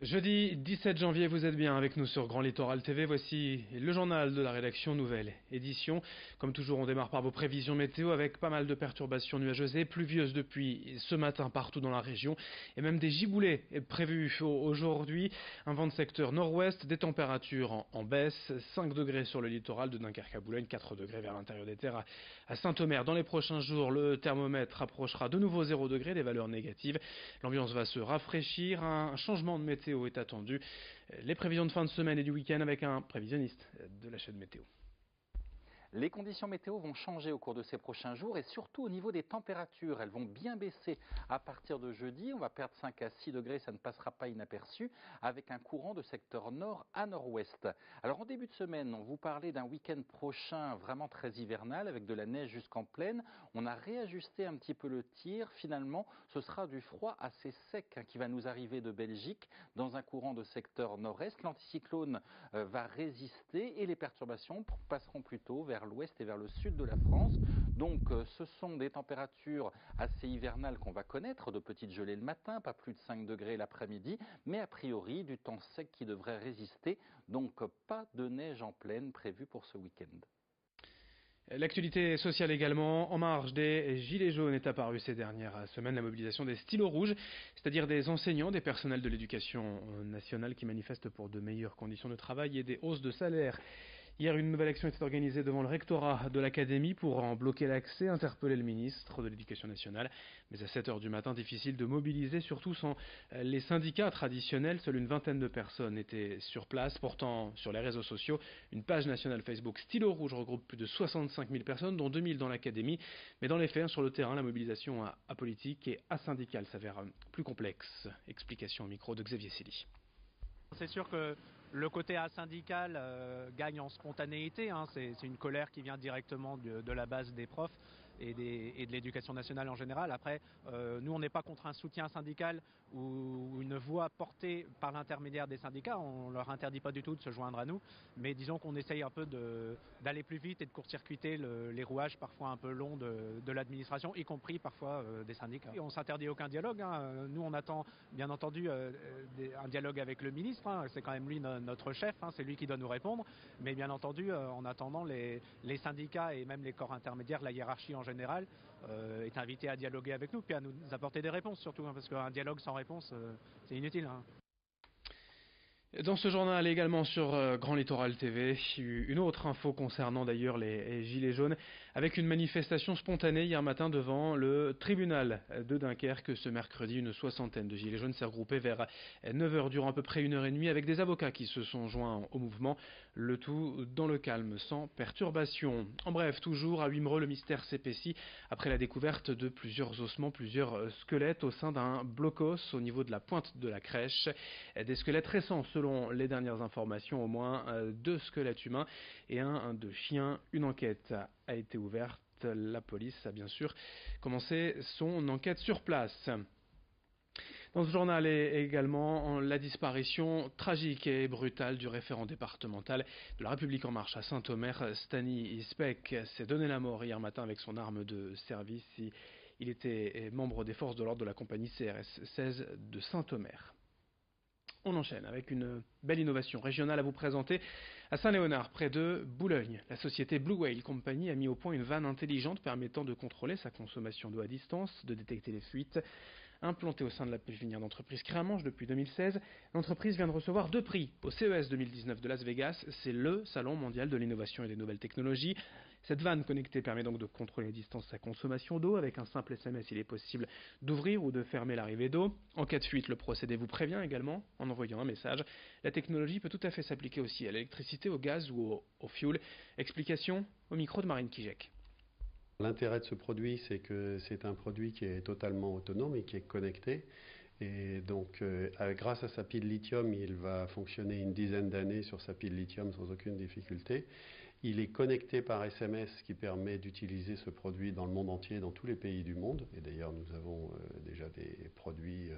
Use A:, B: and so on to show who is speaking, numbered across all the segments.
A: Jeudi 17 janvier, vous êtes bien avec nous sur Grand Littoral TV. Voici le journal de la rédaction, nouvelle édition. Comme toujours, on démarre par vos prévisions météo avec pas mal de perturbations nuageuses et pluvieuses depuis ce matin partout dans la région. Et même des giboulées prévues aujourd'hui. Un vent de secteur nord-ouest, des températures en baisse. 5 degrés sur le littoral de Dunkerque à Boulogne, 4 degrés vers l'intérieur des terres à Saint-Omer. Dans les prochains jours, le thermomètre approchera de nouveau 0 degrés, des valeurs négatives. L'ambiance va se rafraîchir. Un changement de météo est attendu. Les prévisions de fin de semaine et du week-end avec un prévisionniste de la chaîne météo.
B: Les conditions météo vont changer au cours de ces prochains jours et surtout au niveau des températures. Elles vont bien baisser à partir de jeudi. On va perdre 5 à 6 degrés, ça ne passera pas inaperçu, avec un courant de secteur nord à nord-ouest. Alors en début de semaine, on vous parlait d'un week-end prochain vraiment très hivernal avec de la neige jusqu'en plaine. On a réajusté un petit peu le tir. Finalement, ce sera du froid assez sec qui va nous arriver de Belgique dans un courant de secteur nord-est. L'anticyclone va résister et les perturbations passeront plutôt vers l'ouest et vers le sud de la France. Donc ce sont des températures assez hivernales qu'on va connaître, de petites gelées le matin, pas plus de 5 degrés l'après-midi, mais a priori du temps sec qui devrait résister, donc pas de neige en plaine prévue pour ce week-end.
A: L'actualité sociale également, en marge des Gilets jaunes est apparue ces dernières semaines la mobilisation des stylos rouges, c'est-à-dire des enseignants, des personnels de l'éducation nationale qui manifestent pour de meilleures conditions de travail et des hausses de salaire. Hier, une nouvelle action était organisée devant le rectorat de l'académie pour en bloquer l'accès, interpeller le ministre de l'Éducation nationale. Mais à 7 heures du matin, difficile de mobiliser, surtout sans les syndicats traditionnels. Seule une vingtaine de personnes étaient sur place. Pourtant, sur les réseaux sociaux, une page nationale Facebook Stylo Rouge regroupe plus de 65 000 personnes, dont 2 000 dans l'académie. Mais dans les faits, sur le terrain, la mobilisation apolitique et asyndicale s'avère plus complexe. Explication au micro de Xavier Silly.
C: C'est sûr que le côté asyndical gagne en spontanéité, hein. C'est une colère qui vient directement de la base des profs et de l'éducation nationale en général. Après, nous on n'est pas contre un soutien syndical ou une voix portée par l'intermédiaire des syndicats, on ne leur interdit pas du tout de se joindre à nous, mais disons qu'on essaye un peu d'aller plus vite et de court-circuiter les rouages parfois un peu longs de l'administration, y compris parfois des syndicats. Et on ne s'interdit aucun dialogue, hein. Nous on attend bien entendu un dialogue avec le ministre, hein. C'est quand même lui notre chef, hein. C'est lui qui doit nous répondre, mais bien entendu en attendant les syndicats et même les corps intermédiaires, la hiérarchie en général est invité à dialoguer avec nous puis à nous apporter des réponses surtout, hein, parce qu'un dialogue sans réponse c'est inutile, hein.
A: Dans ce journal également sur Grand Littoral TV, une autre info concernant d'ailleurs les Gilets jaunes, avec une manifestation spontanée hier matin devant le tribunal de Dunkerque. Ce mercredi, une soixantaine de Gilets jaunes s'est regroupée vers 9 heures durant à peu près 1 heure et demie avec des avocats qui se sont joints au mouvement, le tout dans le calme, sans perturbation. En bref, toujours à Wimereux, le mystère s'épaissit après la découverte de plusieurs ossements, plusieurs squelettes au sein d'un blocos au niveau de la pointe de la crèche. Des squelettes récents selon les dernières informations, au moins 2 squelettes humains et un de chien. Une enquête a été ouverte. La police a bien sûr commencé son enquête sur place. Dans ce journal est également la disparition tragique et brutale du référent départemental de la République en marche à Saint-Omer. Stani Ispek s'est donné la mort hier matin avec son arme de service. Il était membre des forces de l'ordre de la compagnie CRS 16 de Saint-Omer. On enchaîne avec une belle innovation régionale à vous présenter. À Saint-Léonard, près de Boulogne, la société Blue Whale Company a mis au point une vanne intelligente permettant de contrôler sa consommation d'eau à distance, de détecter les fuites. Implantée au sein de la pépinière d'entreprise Créamanche depuis 2016, l'entreprise vient de recevoir 2 prix au CES 2019 de Las Vegas. C'est le salon mondial de l'innovation et des nouvelles technologies. Cette vanne connectée permet donc de contrôler à distance sa consommation d'eau. Avec un simple SMS, il est possible d'ouvrir ou de fermer l'arrivée d'eau. En cas de fuite, le procédé vous prévient également en envoyant un message. La technologie peut tout à fait s'appliquer aussi à l'électricité, au gaz ou au fioul. Explication au micro de Marine Kijek.
D: L'intérêt de ce produit, c'est que c'est un produit qui est totalement autonome et qui est connecté. Et donc, grâce à sa pile lithium, il va fonctionner une dizaine d'années sur sa pile lithium sans aucune difficulté. Il est connecté par SMS, ce qui permet d'utiliser ce produit dans le monde entier, dans tous les pays du monde. Et d'ailleurs, nous avons déjà des produits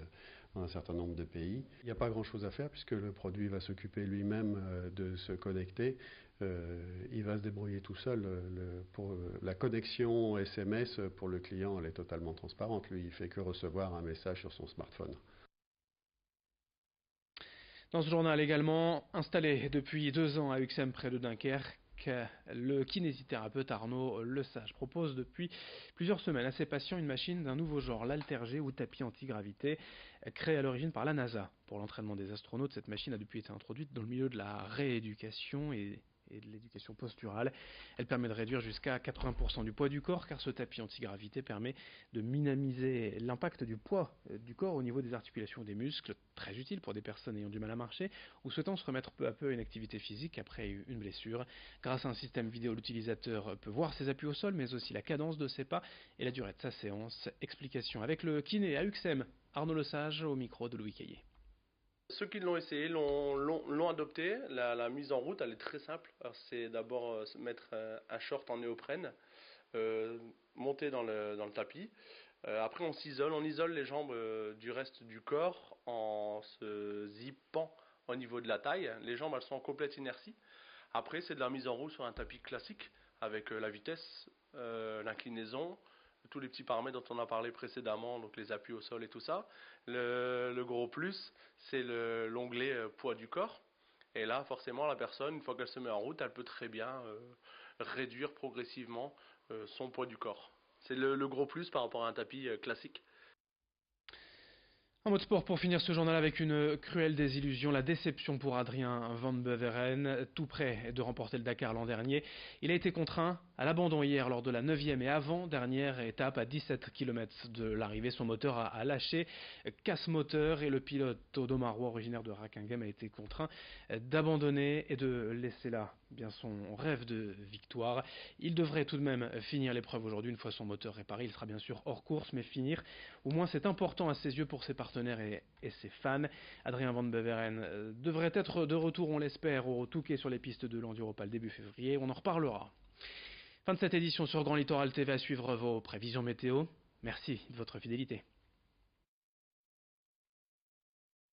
D: dans un certain nombre de pays. Il n'y a pas grand-chose à faire puisque le produit va s'occuper lui-même de se connecter. Il va se débrouiller tout seul. Pour la connexion SMS, pour le client, elle est totalement transparente. Lui, il fait que recevoir un message sur son smartphone.
A: Dans ce journal également, installé depuis 2 ans à Uxem près de Dunkerque, le kinésithérapeute Arnaud Lesage propose depuis plusieurs semaines à ses patients une machine d'un nouveau genre, l'Alterg ou tapis antigravité, créé à l'origine par la NASA. Pour l'entraînement des astronautes, cette machine a depuis été introduite dans le milieu de la rééducation et de l'éducation posturale. Elle permet de réduire jusqu'à 80% du poids du corps, car ce tapis antigravité permet de minimiser l'impact du poids du corps au niveau des articulations et des muscles, très utile pour des personnes ayant du mal à marcher ou souhaitant se remettre peu à peu à une activité physique après une blessure. Grâce à un système vidéo, l'utilisateur peut voir ses appuis au sol, mais aussi la cadence de ses pas et la durée de sa séance. Explication avec le kiné à Uxem, Arnaud Lesage au micro de Louis Caillé.
E: Ceux qui l'ont essayé l'ont adopté. La mise en route, elle est très simple. C'est d'abord se mettre un short en néoprène, monter dans le tapis. Après, on isole les jambes du reste du corps en se zippant au niveau de la taille. Les jambes, elles sont en complète inertie. Après, c'est de la mise en route sur un tapis classique avec la vitesse, l'inclinaison, tous les petits paramètres dont on a parlé précédemment, donc les appuis au sol et tout ça. Le gros plus, c'est l'onglet poids du corps. Et là, forcément, la personne, une fois qu'elle se met en route, elle peut très bien réduire progressivement son poids du corps. C'est le gros plus par rapport à un tapis classique.
A: En mode sport, pour finir ce journal avec une cruelle désillusion, la déception pour Adrien Van Beveren, tout près de remporter le Dakar l'an dernier. Il a été contraint à l'abandon hier lors de la 9e et avant-dernière étape à 17 km de l'arrivée. Son moteur a lâché, casse moteur, et le pilote Odomarois, originaire de Rakinghem, a été contraint d'abandonner et de laisser là bien son rêve de victoire. Il devrait tout de même finir l'épreuve aujourd'hui. Une fois son moteur réparé, il sera bien sûr hors course, mais finir, au moins c'est important à ses yeux pour ses partenaires et ses fans. Adrien Van Beveren devrait être de retour, on l'espère, au Touquet sur les pistes de l'Enduropal début février. On en reparlera. Fin de cette édition sur Grand Littoral TV, à suivre vos prévisions météo. Merci de votre fidélité.